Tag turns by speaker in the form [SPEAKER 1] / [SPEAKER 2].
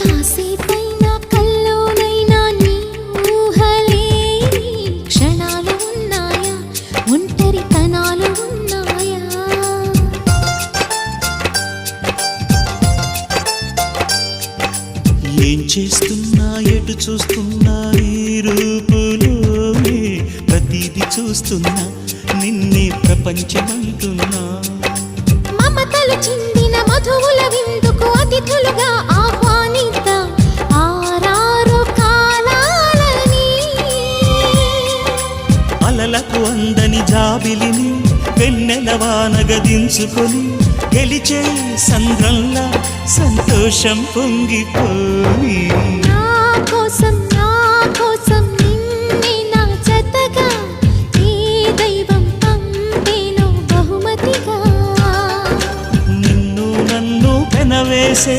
[SPEAKER 1] కాసేపైనా కల్లోనైనా నీ ఊహలే క్షణాలు ఉన్నాయా, ఒంటరితనాలు ఉన్నాయా?
[SPEAKER 2] ఏం చేస్తున్నా ఎటు చూస్తున్నా నీ రూపులోనే ప్రతిదీ చూస్తున్నా, నిన్నే ప్రపంచమంటున్నా.
[SPEAKER 1] మమతలు చిందిన మధువుల విందుకు అతిథులుగా ఆహ్వానిద్దాం ఆరారు కాలాలని.
[SPEAKER 2] అలలకు అందని జాబిలిని వెన్నెల వానగదించుకొని గెలిచే సంద్రంలా సంతోషం పొంగిపోయి.
[SPEAKER 1] నా కోసం నిన్నే నా జతగా ఏ దైవం పంపేనో బహుమతిగా.
[SPEAKER 2] నిన్ను నన్ను పెనవేసే